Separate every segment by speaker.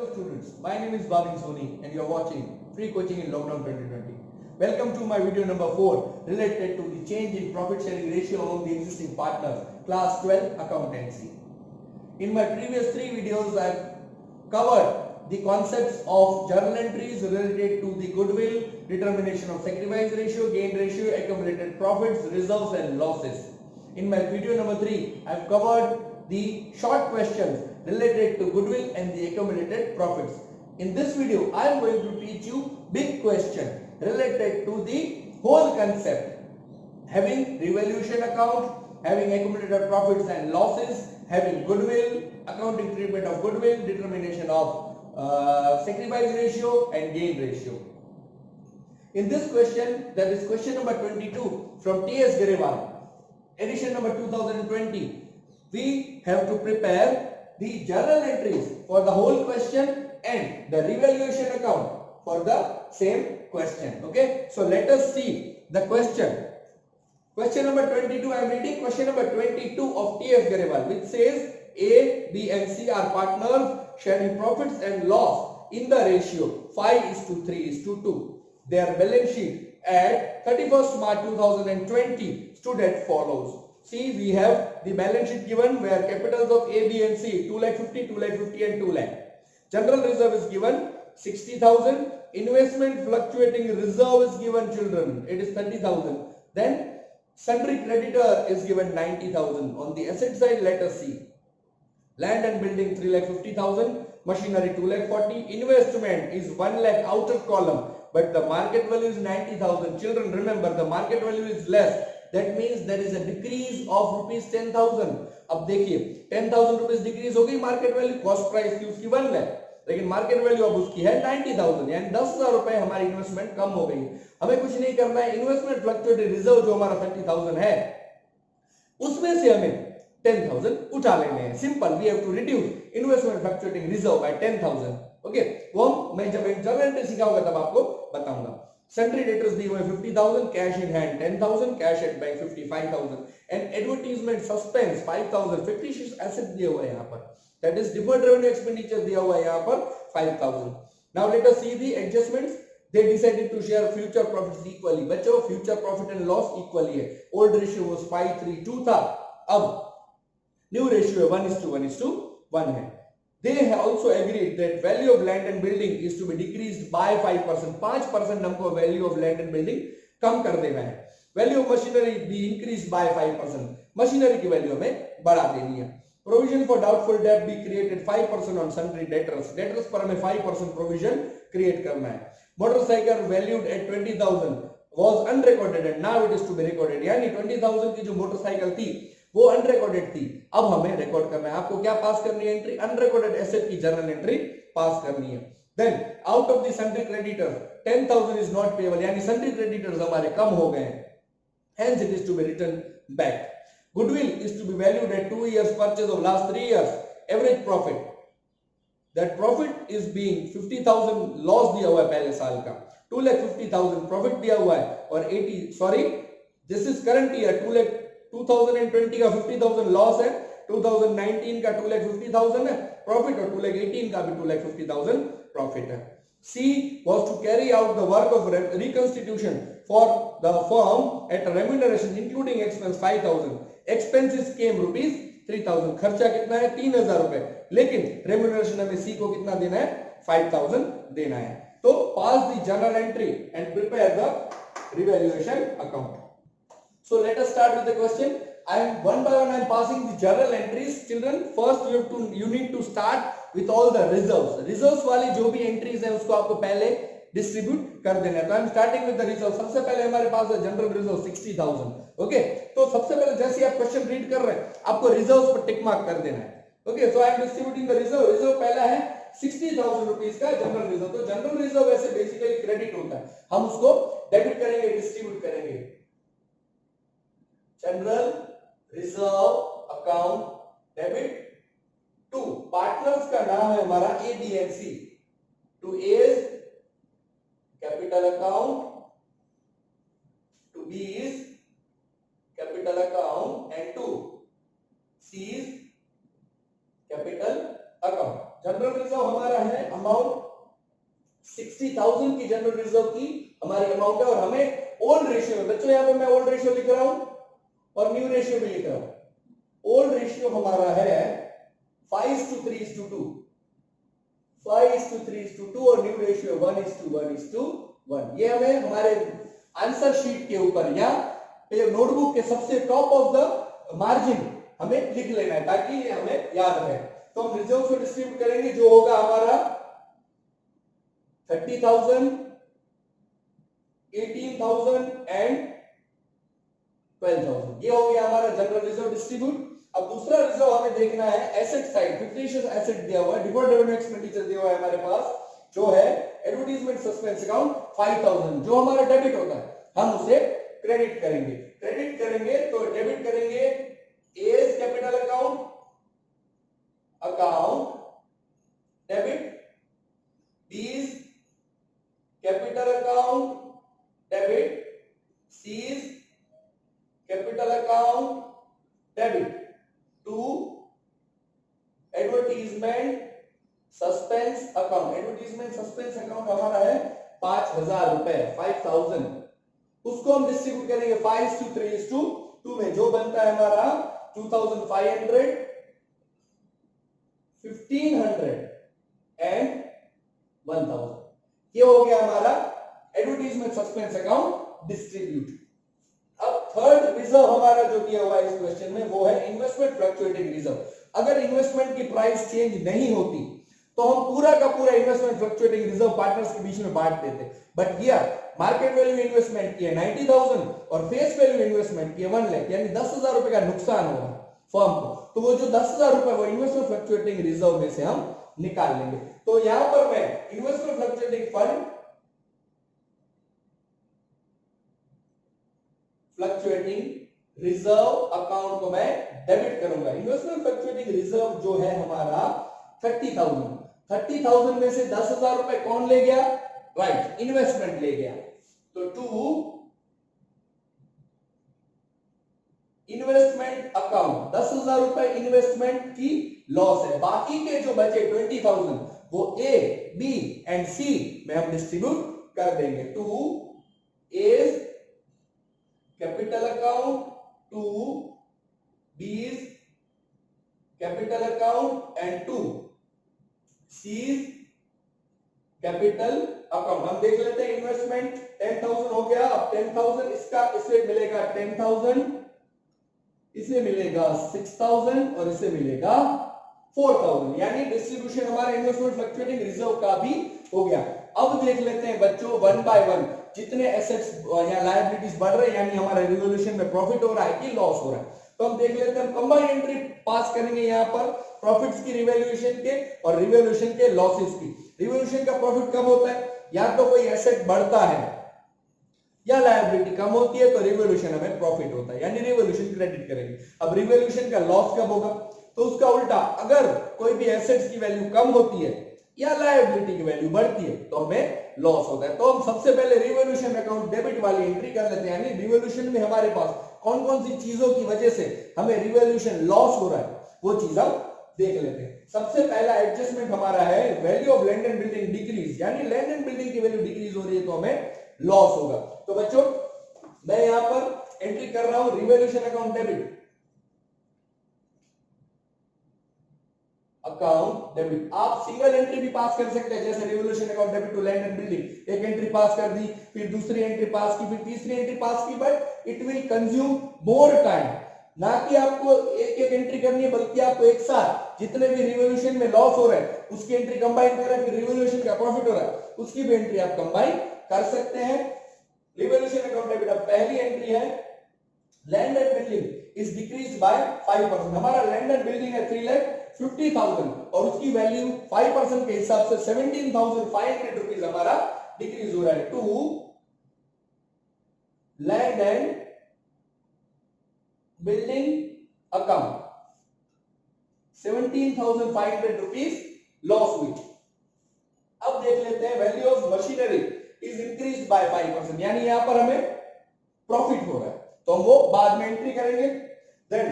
Speaker 1: Hello students, my name is Bhavin Soni and you are watching Free Coaching in Lockdown 2020. Welcome to my video number 4 related to the change in profit sharing ratio among the existing partners, class 12 accountancy. In my previous 3 videos I have covered the concepts of journal entries related to the goodwill, determination of sacrifice ratio, gain ratio, accumulated profits, reserves and losses. In my video number 3 I have covered the short questions related to goodwill and the accumulated profits. In this video, I am going to teach you big question related to the whole concept. Having revaluation account, having accumulated profits and losses, having goodwill, accounting treatment of goodwill, determination of sacrifice ratio and gain ratio. In this question, that is question number 22 from T.S. Garewal, edition number 2020, we have to prepare the journal entries for the whole question and the revaluation account for the same question. Okay, so let us see the question. Question number 22, I am reading question number 22 of T.S. Garewal, which says A, B and C are partners sharing profits and loss in the ratio 5:3:2. Their balance sheet at 31st March 2020 stood as follows. See, we have the balance sheet given where capitals of A, B and C 2,50,000, 2,50,000 and 2 lakh. General reserve is given 60,000. Investment fluctuating reserve is given, children. It is 30,000. Then sundry creditor is given 90,000. On the asset side, let us see. Land and building 3,50,000. Machinery 2,40,000. Investment is 1 lakh outer column. But the market value is 90,000. Children, remember the market value is less. That means there is a decrease of rupees 10,000. अब देखिए 10,000 rupees decrease हो गई market value, cost price थी उसकी 1 लाख, लेकिन market value अब उसकी है 90,000, यानी 10,000 रुपए हमारी इन्वेस्टमेंट कम हो गई। हमें कुछ नहीं करना है, इन्वेस्टमेंट फ्लक्चुएटेड रिजर्व जो हमारा 30,000 है उसमें से हमें 10,000 उठा लेने हैं। Simple, we have to reduce investment fluctuating reserve by 10,000। Okay, वो मैं जब जर्नल एंट्री सिखाऊंगा तब आपको बताऊंगा। Sundry debtors दी हुए 50,000, cash in hand 10,000, cash at bank 55,000 and advertisement suspense 5,000, fictitious asset दिया हुआ है यहाँ पर, that is deferred revenue expenditure दिया हुआ है यहाँ पर 5,000. Now let us see the adjustments. They decided to share future profits equally. बच्चों, future profit and loss equally है. Old ratio was 5:3:2 था, अब new ratio 1:1:1 है. They have also agreed that value of land and building is to be decreased by 5%. 5% हमको value of land and building कम कर देना है. Value of machinery be increased by 5%. Machinery की value हमें बढ़ा देनी है. Provision for doubtful debt be created 5% on sundry debtors. Debtors पर हमें 5% provision create करना है. Motorcycle valued at 20,000 was unrecorded and now it is to be recorded. यानी 20,000 की जो मोटरसाइकिल थी वो अनरिकॉर्डेड थी, अब हमें रिकॉर्ड करना है। आपको क्या पास करनी है? एंट्री अनरिकॉर्डेड एसेट की जर्नल एंट्री पास करनी है। Then out of the sundry creditors 10,000 is not payable, यानी सन्ड्री क्रेडिटर्स हमारे कम हो गए हैं, hence it is to be return back. Goodwill is to be valued at 2 years purchase of last 3 years, average profit, that profit is being 50,000 loss दिया हुआ है पहले साल का, 2,50,000 प्रॉफिट दिया हुआ है और 80 दिस इज करंट ईयर 2020 का 50,000 लॉस है, 2019 का 2,50,000 है प्रॉफिट और 2018 का भी 2,50,000 प्रॉफिट है। C was to carry out the work of reconstitution for the firm at a remuneration including expense 5,000. Expenses came rupees 3,000. खर्चा कितना है? 3,000 रुपए, लेकिन रेम्यूनरेशन हमें C को कितना देना है? 5,000 देना है। तो pass the journal entry and prepare the revaluation account. So let us start with the question. I am one by one I am passing the journal entries. Children, first you need to start with all the reserves. Reserves वाली जो भी entries है उसको आपको पहले distribute कर देना है। तो I am starting with the reserves. सबसे पहले हमारे पास है जनरल रिजर्व 60,000. ओके, तो सबसे पहले जैसे आप क्वेश्चन रीड कर रहे हैं आपको रिजर्व्स पर टिक मार्क कर देना है। Okay, so I am distributing the reserve. Reserve पहला है 60,000 रुपीस का जनरल रिजर्व। तो जनरल रिजर्व ऐसे बेसिकली क्रेडिट होता है, हम उसको डेबिट करेंगे, डिस्ट्रीब्यूट करेंगे। General reserve account debit to partners का नाम है हमारा A B and C. To A capital account, to B is capital account and to C is capital account. General reserve हमारा है अमाउंट 60,000 की जनरल रिजर्व की हमारी अमाउंट है और हमें ओल्ड रेशियो में, बच्चों यहां पे मैं ओल्ड रेशियो लिख रहा हूं और न्यू रेशियो भी लिख रहा हूं। ओल्ड रेशियो हमारा है 5:3:2, 5:3:2 और न्यू रेशियो 1:1:1। ये हमें हमारे आंसर शीट के ऊपर या नोटबुक के सबसे टॉप ऑफ द मार्जिन हमें लिख लेना है ताकि ये हमें याद रहे। तो हम रिजर्व को डिस्ट्रीब्यूट करेंगे, जो होगा हमारा 30,000, 18,000 एंड 12,000। ये हो गया हमारा जनरल रिजर्व डिस्ट्रीब्यूट। अब दूसरा रिजर्व हमें देखना है एसेट साइड। फिक्टिशियस एसेट दिया हुआ है, डिफर्ड रेवेन्यू एक्सपेंडिचर दिया हुआ है हमारे पास, जो है एडवर्टाइजमेंट सस्पेंस अकाउंट 5,000, जो हमारा डेबिट होता है हम उसे क्रेडिट करेंगे। क्रेडिट करेंगे तो डेबिट करेंगे A's capital account, debit, B's capital account, debit, C's capital account, debit, to advertisement suspense account. Advertisement suspense account हमारा है 5,000 रुपए, 5,000। उसको हम डिस्ट्रीब्यूट करेंगे 5:3:2 में, जो बनता है हमारा 2,500, 1,500 एंड 1,000। ये हो गया हमारा एडवर्टीजमेंट सस्पेंस अकाउंट डिस्ट्रीब्यूट। अब थर्ड रिजर्व हमारा जो दिया हुआ है इस क्वेश्चन में वो है इन्वेस्टमेंट फ्लक्चुएटिंग रिजर्व। अगर इन्वेस्टमेंट की प्राइस चेंज नहीं होती तो हम पूरा का पूरा इन्वेस्टमेंट फ्लक्चुएटिंग रिजर्व पार्टनर्स के बीच में बांट देते, but here market value investment की है 90,000 और फेस वैल्यू इन्वेस्टमेंट की है 1 लाख, यानी 10,000 रुपए का नुकसान होगा फर्म को। तो वो जो 10,000 रुपए वो इन्वेस्टमेंट फ्लक्चुएटिंग रिजर्व में से हम निकाल लेंगे। तो यहां पर मैं investment fluctuating fund, fluctuating reserve account को मैं डेबिट करूंगा। इन्वेस्टमेंट फ्लक्चुएटिंग रिजर्व जो है हमारा 30,000 में से 10,000 रुपए कौन ले गया? राइट, इन्वेस्टमेंट ले गया। तो टू इन्वेस्टमेंट अकाउंट 10,000 रुपए इन्वेस्टमेंट की लॉस है। बाकी के जो बचे 20,000 वो ए, बी एंड सी में हम डिस्ट्रीब्यूट कर देंगे। To A's capital account, to B's capital account and to C's capital account. हम देख लेते हैं इन्वेस्टमेंट 10,000 हो गया। अब 10,000 इसका इसे मिलेगा 10,000, इसे मिलेगा 6,000 और इसे मिलेगा 4,000, यानी डिस्ट्रीब्यूशन हमारे इन्वेस्टमेंट फ्लक्चुएटिंग रिजर्व का भी हो गया। अब देख लेते हैं बच्चों वन बाय वन जितने एसेट्स या लायबिलिटीज बढ़ रहे हैं, यानी हमारे रिवोल्यूशन में प्रॉफिट हो रहा है कि लॉस हो रहा है। तो हम देख लेते हैं, हम कंबाइंड एंट्री पास करेंगे यहाँ पर प्रॉफिट्स की रिवैल्यूएशन के और रिवैल्यूएशन के लॉसेस की। रिवैल्यूएशन का प्रॉफिट कब होता है? या तो कोई एसेट बढ़ता है या लायबिलिटी कम होती है, तो रिवैल्यूएशन हमें प्रॉफिट होता है, यानी रिवैल्यूएशन क्रेडिट करेंगे। अब रिवैल्यूएशन का लॉस कब होगा? तो उसका उल्टा, अगर कोई भी एसेट्स की वैल्यू कम होती है या लायबिलिटी की वैल्यू बढ़ती है तो हमें लॉस होता है। तो हम सबसे पहले रिवैल्यूएशन अकाउंट डेबिट वाली एंट्री कर लेते हैं, यानी रिवैल्यूएशन में हमारे पास कौन कौन सी चीजों की वजह से हमें रिवैल्यूएशन लॉस हो रहा है वो चीज हम देख लेते हैं। सबसे पहला एडजस्टमेंट हमारा है value of land and building decrease, यानी लैंड एंड बिल्डिंग की वैल्यू डिक्रीज हो रही है तो हमें लॉस होगा। तो बच्चों मैं यहां पर एंट्री कर रहा हूं revaluation account debit, account debit. आप सिंगल एंट्री भी पास कर सकते हैं, जैसे revolution account debit to land and building, एक एंट्री पास कर दी, फिर दूसरी एंट्री पास की, फिर तीसरी एंट्री पास की, but it will consume more time. ना कि आपको एक एक एंट्री करनी है, बल्कि आपको एक साथ जितने भी रिवोल्यूशन में लॉस हो रहा है उसकी एंट्री कंबाइन करें, फिर रिवोल्यूशन का प्रॉफिट हो रहा है उसकी भी एंट्री आप कंबाइन कर सकते हैं। रिवोल्यूशन अकाउंट डेबिट, अब पहली एंट्री है land and building is decrease by 5%। हमारा लैंड एंड बिल्डिंग है 3,50,000 और उसकी वैल्यू 5% के हिसाब से 17,500 रुपीज हमारा डिक्रीज हो रहा है। To land and building account 17,500 rupees loss हुई। अब देख लेते हैं value of machinery is increase by 5%, यानी यहां पर हमें प्रॉफिट हो रहा है तो हम वो बाद में एंट्री करेंगे। Then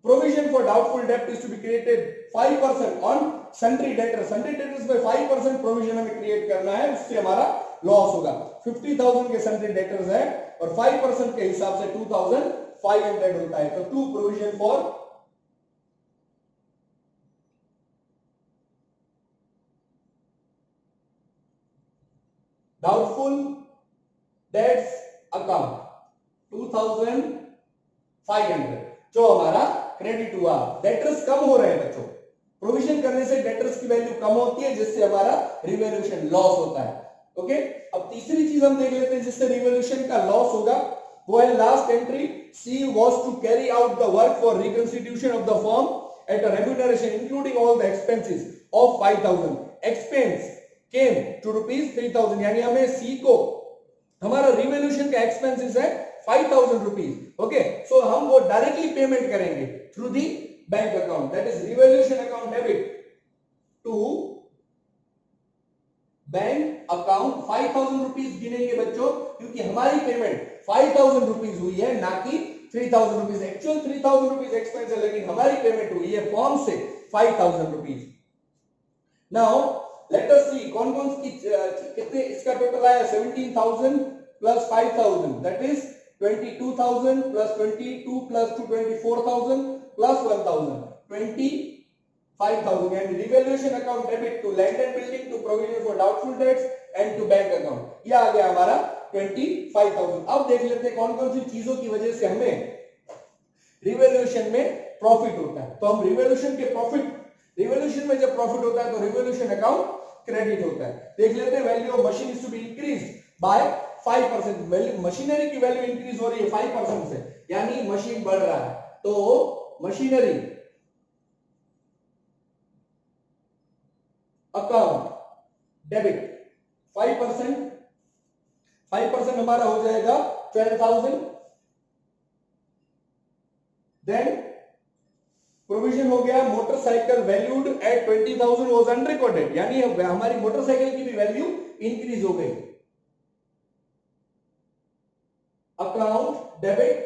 Speaker 1: Provision for doubtful debt is to be created 5% on sundry debtors. Sundry debtors में 5% provision हमें create करना है, उससे हमारा loss होगा. 50,000 के sundry debtors है और 5% के हिसाब से 2,500 होता है. तो 2 provision for doubtful debts account 2,500 जो हमारा क्रेडिट हुआ. डेटर्स कम हो रहे हैं बच्चों, प्रोविजन करने से डेटर्स की वैल्यू कम होती है जिससे हमारा रिवैल्यूएशन लॉस होता है. ओके, अब तीसरी चीज हम देख लेते हैं जिससे रिवैल्यूएशन का लॉस होगा, वो है last entry. C was to carry out the work for reconstitution of the firm at a remuneration including all the expenses of 5,000. Expense came to ₹3,000, यानी हमें सी को हमारा रिवैल्यूएशन का एक्सपेंसेस है 5,000 रुपीज. ओके, सो हम वो डायरेक्टली पेमेंट करेंगे through the bank account, that is revaluation account debit to bank account. 5,000 rupees गिनेंगे बच्चों क्योंकि हमारी पेमेंट 5,000 रुपीज हुई है, ना कि 3,000 रुपीज. एक्चुअल 3,000 रुपीज एक्सपेंस है, लेकिन हमारी पेमेंट हुई है फॉर्म से 5,000 rupees. Now let us see कौन कौन की कितने इसका टोटल आया. 17,000 plus 5,000 that is 22,000 plus 22 plus 2 24,000 plus 1,000 25,000. यानी revaluation account debit to land and building, to provision for doubtful debts and to bank account. ये आ गया हमारा 25,000. अब देख लेते हैं कौन कौन सी चीजों की वजह से हमें रिवैल्यूएशन में प्रॉफिट होता है. तो हम रिवैल्यूएशन में जब प्रॉफिट होता है तो रिवैल्यूएशन अकाउंट क्रेडिट होता है. देख लेते हैं. Value of machine is to be increased by 5%. Machinery की वैल्यू इंक्रीज हो रही है 5% से, यानी मशीन बढ़ रहा है. तो मशीनरी अकाउंट डेबिट 5% हमारा हो जाएगा 12,000. देन प्रोविजन हो गया motorcycle valued at 20,000 was unrecorded, यानी हमारी मोटरसाइकिल की भी वैल्यू इंक्रीज हो गई. Account debit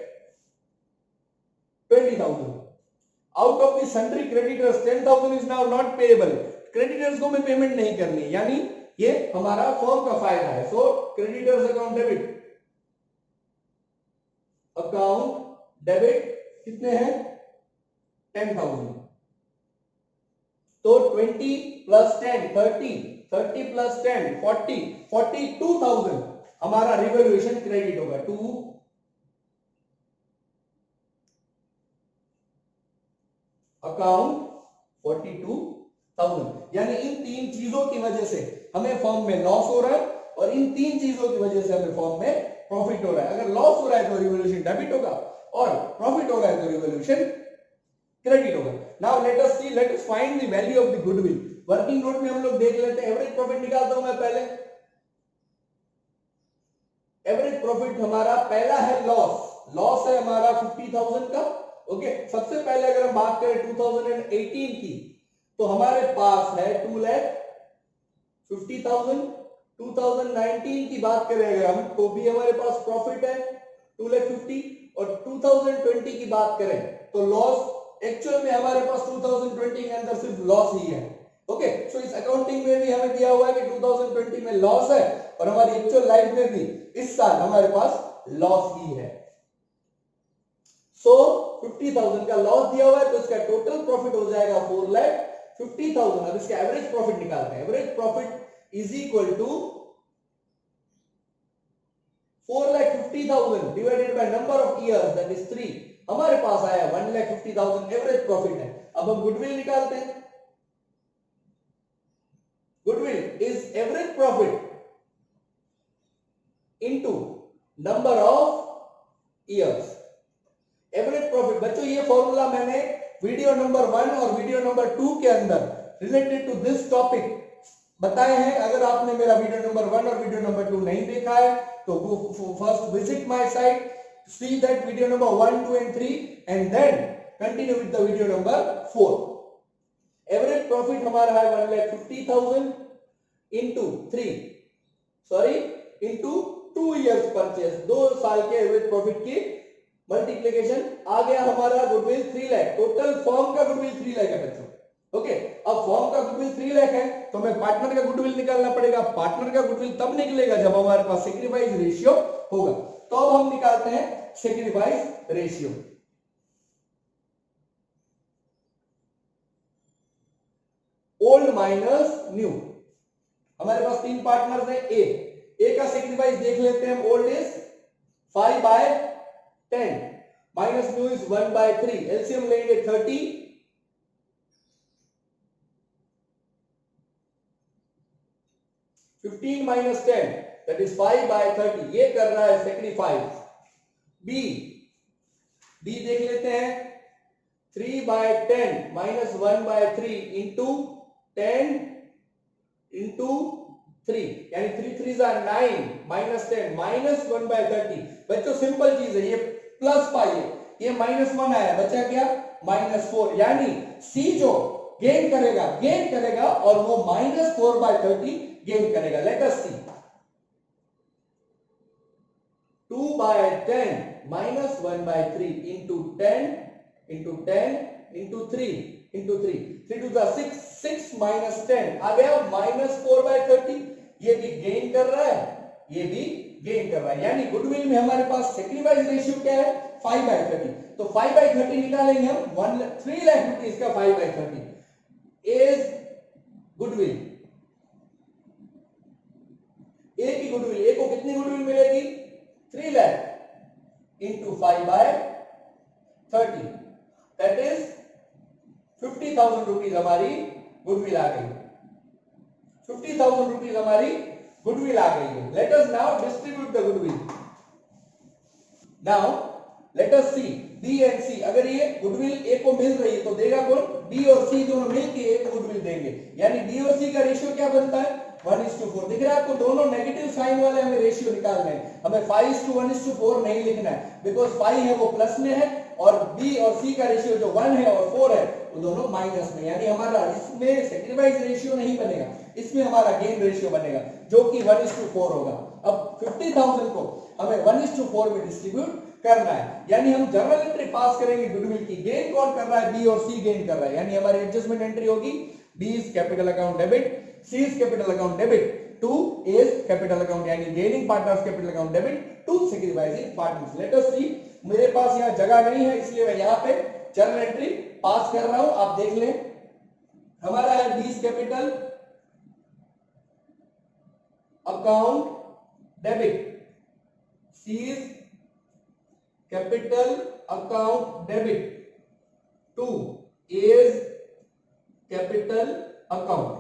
Speaker 1: 20,000. Out of the sundry creditors 10,000 is now not payable. Creditors को हमें पेमेंट नहीं करनी, यानी ये हमारा फर्म का फायदा है. सो क्रेडिटर्स अकाउंट डेबिट कितने हैं 10,000. तो 20 प्लस 10 30 प्लस 10 40 42,000 हमारा रिवैल्यूएशन क्रेडिट होगा टू अकाउंट 42,000. यानी इन तीन चीजों की वजह से हमें फर्म में लॉस हो रहा है और इन तीन चीजों की वजह से हमें फर्म में प्रॉफिट हो रहा है. अगर लॉस हो रहा है तो रिवैल्यूएशन डेबिट होगा और प्रॉफिट हो रहा है तो रिवैल्यूएशन क्रेडिट होगा. Now let us find the value of the goodwill. Working note में हम लोग देख लेते हैं. एवरेज प्रॉफिट निकालता हूं मैं पहले. एवरेज प्रॉफिट हमारा पहला है लॉस है हमारा 50,000 का. ओके, सबसे पहले अगर हम बात करें 2018 की तो हमारे पास है 2,50,000. 2019 की बात करें अगर हम तो भी हमारे पास प्रॉफिट है 2,50,000. और 2020 की बात करें तो लॉस एक्चुअल में हमारे पास 2020 के अंदर सिर्फ लॉस ही है. ओके, सो इस अकाउंटिंग में भी हमें दिया हुआ है कि 2020 में लॉस है और हमारी एक्चुअल लाइफ में भी इस साल हमारे पास लॉस ही है. सो 50,000 का लॉस दिया हुआ है तो इसका टोटल प्रॉफिट हो जाएगा 4,50,000. अब इसका एवरेज प्रॉफिट निकालते हैं. Average profit is equal to 4,50,000 divided by number of years that is 3. हमारे पास आया 1,50,000 एवरेज प्रॉफिट है. अब हम गुडविल निकालते हैं. Goodwill is average profit into number of years. Average profit बच्चों ये फॉर्मूला मैंने वीडियो नंबर 1 और वीडियो नंबर 2 के अंदर रिलेटेड टू दिस टॉपिक बताए हैं. अगर आपने मेरा वीडियो नंबर 1 और वीडियो नंबर 2 नहीं देखा है तो first visit my site, see that video number 1, 2 and 3 and then continue with the video number 4. Average profit हमारा है 1,50,000 into 2 years purchase. 2 साल के एवरेज प्रॉफिट की मल्टीप्लीकेशन आ गया हमारा गुडविल 3 लाख, टोटल फर्म का गुडविल 3 लाख है बच्चों। ओके, अब फर्म का गुडविल 3 लाख है तो हमें पार्टनर का गुडविल निकालना पड़ेगा। पार्टनर का गुडविल तब निकलेगा जब हमारे पास सैक्रिफाइस रेशियो होगा। तो अब हम निकालते हैं sacrifice ratio. Old minus new, हमारे पास 3 पार्टनर्स हैं। ए का सैक्रिफाइस देख लेते हैं। Old is 5/10 minus new is 1/3, LCM लेंगे 30, 15 minus 10 that is 5/30, ये कर रहा है सैक्रिफाइस। बी देख लेते हैं 3/10 माइनस 1/3 इंटू 10 इंटू 3, यानी 3 3s are 9 माइनस 10 माइनस 1/30। बच्चों सिंपल चीज है, ये प्लस पाई है, ये -1 आया, बचा क्या -4, यानी सी जो गेन करेगा और वो -4/30 गेन करेगा। Let us see 2/10 minus 1/3 into 10 into 10 into 3 into 3, 3 to the 6, 6 minus 10 आ गया -4/30। ये भी गेन कर रहा है, ये भी गेन कर रहा है, यानी गुडविल में हमारे पास सैक्रिफाइस रेशियो क्या है 5/30। तो 5/30 निकालेंगे हम 3 लाख रुपीस का 5/30 इज गुडविल। ए की गुडविल, ए को कितनी गुडविल मिलेगी 3 lakh into 5/30, that is 50,000 rupees हमारी गुडविल आ गई। 50,000 रुपीज हमारी गुडविल आ गई है। Let us now distribute the goodwill. Now let us see B and C, अगर ये गुडविल ए को मिल रही है तो देगा कौन, बी और सी दोनों मिलकर ए को गुडविल देंगे, यानी बी और सी का रेशियो क्या बनता है 1:4। दिख रहा है आपको, दोनों नेगेटिव साइन वाले हमें रेशियो निकालने हैं। हमें 5:1:4 नहीं लिखना है, बिकॉज 5 है वो प्लस में है और बी और सी का रेशियो जो 1 है और 4 है वो दोनों माइनस में, यानी हमारा इसमें सैक्रिफाइस रेशियो नहीं बनेगा, इसमें हमारा गेन रेशियो बनेगा जो कि 1:4 होगा। अब 50,000 को हमें 1:4 में डिस्ट्रीब्यूट करना है, यानी हम जर्नल एंट्री पास करेंगे गुडविल की। गेन कौन कर रहा है, बी और सी गेन कर रहा है, यानी हमारी एडजस्टमेंट एंट्री होगी B is capital account debit, C is capital account debit to A is capital account, यानी gaining partners capital account debit to sacrificing partners. Let us see, मेरे पास यहां जगह नहीं है इसलिए मैं यहां पे जर्नल एंट्री पास कर रहा हूं, आप देख लें। हमारा है B is capital account debit, C is capital account debit to A's capital account.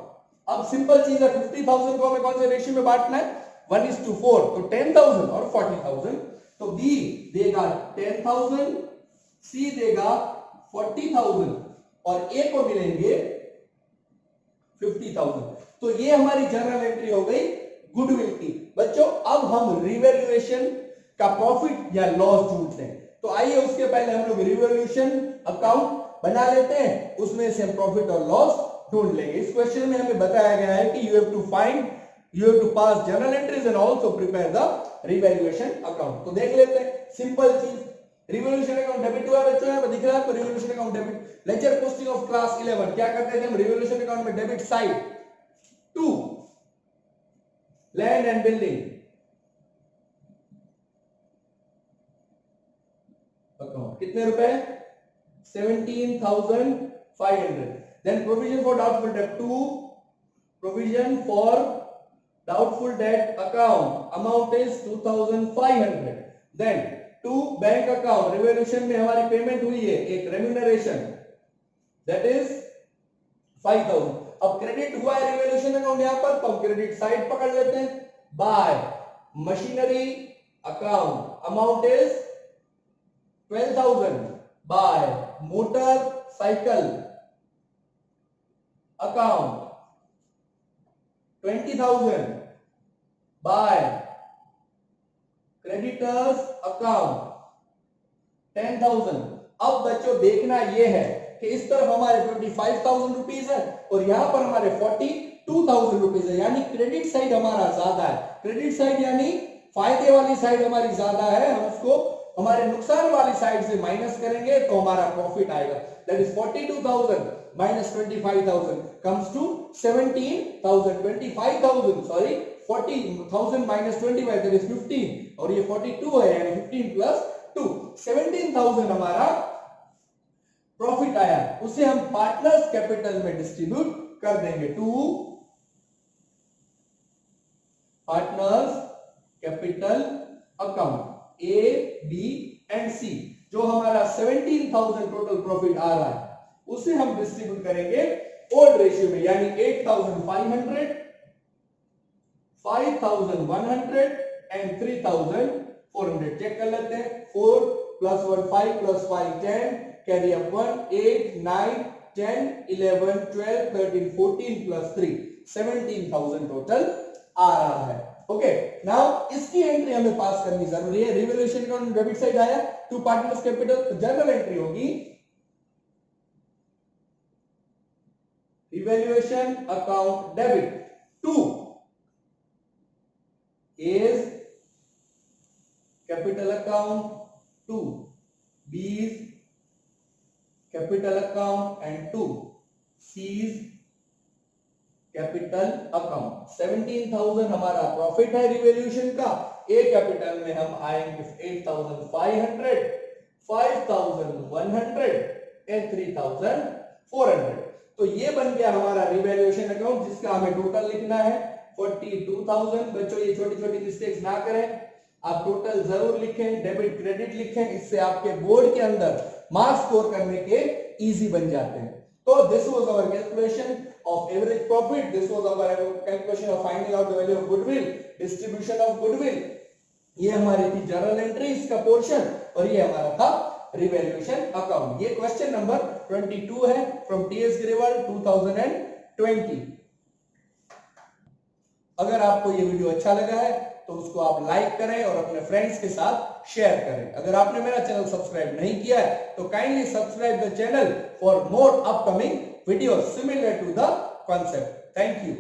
Speaker 1: अब सिंपल चीज है, 50,000 को हमें कौन से रेशियो में बांटना है 1:4, तो 10,000 और 40,000। तो बी देगा 10,000, सी देगा 40,000 और ए को मिलेंगे 50,000। तो ये हमारी जर्नल एंट्री हो गई गुडविल की। बच्चों अब हम रिवैल्यूएशन का प्रॉफिट या लॉस ढूंढते हैं, तो आइए उसके पहले हम लोग रिवैल्यूएशन अकाउंट बना लेते हैं, उसमें से हम प्रॉफिट और लॉस ढूंढ लेंगे। इस क्वेश्चन में हमें बताया गया है कि you have to pass journal entries and also prepare the revaluation account. तो देख लेते हैं, सिंपल चीज, रिवैल्यूएशन अकाउंट डेबिट हुआ बच्चों, यहां पर दिख रहा है आपको revaluation account debit. Lecture posting of class 11 क्या करते थे हम, रिवैल्यूएशन अकाउंट में debit side to land and building account, कितने रुपए 17,500। Then provision for doubtful debt, 2 provision for doubtful debt account amount is 2,500. Then 2 bank account, revaluation में हमारी payment हुई है एक रेम्यूनरेशन, that is 5,000। अब क्रेडिट हुआ है रिवैल्यूएशन अकाउंट यहां पर, तो हम क्रेडिट साइड पकड़ लेते हैं। By machinery account amount is 12,000, by motorcycle account 20,000, by creditors account 10,000। अब बच्चों देखना यह है कि इस तरफ हमारे 25,000 रुपीज है और यहां पर हमारे 42,000 रुपीज है, यानी क्रेडिट साइड हमारा ज्यादा है। क्रेडिट साइड यानी फायदे वाली साइड हमारी ज्यादा है, हम उसको हमारे नुकसान वाली साइड से माइनस करेंगे तो हमारा प्रॉफिट आएगा, that is 42,000 minus 25,000 comes to 17,000. 25,000 sorry 40,000 minus 25 that is 15 और ये 42 है यानी 15 plus 2 17,000 हमारा प्रॉफिट आया, उसे हम पार्टनर्स कैपिटल में डिस्ट्रीब्यूट कर देंगे to partners capital account A B and C. जो हमारा 17,000 टोटल प्रॉफिट आ रहा है उसे हम डिस्ट्रीब्यूट करेंगे ओल्ड रेशियो में, यानी 8,500, 5,100 एंड 3,400। चेक कर लेते हैं, 4 plus 1 5 plus 5 10, carry up 1 8 9 10 11 12 13 14 plus 3 17,000 total आ रहा है। ओके, नाउ इसकी एंट्री हमें पास करनी जरूरी है। रिवैल्यूएशन अकाउंट डेबिट साइड आया टू पार्टनर्स कैपिटल, तो जनरल एंट्री होगी revaluation account debit to A's capital account, to B's capital account and to C's capital account. 17,000 हमारा प्रॉफिट है रिवैल्यूएशन का। ए कैपिटल में हम आएंगे 8,500, 5,100 एंड 3,400। तो ये बन गया हमारा रिवैल्यूएशन अकाउंट जिसका हमें टोटल लिखना है 42,000। बच्चों ये छोटी छोटी मिस्टेक्स ना करें, आप टोटल जरूर लिखें, डेबिट क्रेडिट लिखें, इससे आपके बोर्ड के अंदर मार्क्स स्कोर करने के इजी बन जाते हैं। तो this was our calculation of average profit, this was our calculation of finding out the value of goodwill, distribution of goodwill। ये हमारी थी जर्नल एंट्री इसका पोर्शन और ये हमारा था रिवैल्यूएशन अकाउंट। ये क्वेश्चन नंबर 22 है फ्रॉम टीएस ग्रेवाल 2020। अगर आपको ये वीडियो अच्छा लगा है तो उसको आप लाइक करें और अपने फ्रेंड्स के साथ शेयर करें। अगर आपने मेरा चैनल सब्सक्राइब नहीं किया है तो kindly subscribe the channel for more upcoming videos similar to the concept. Thank you.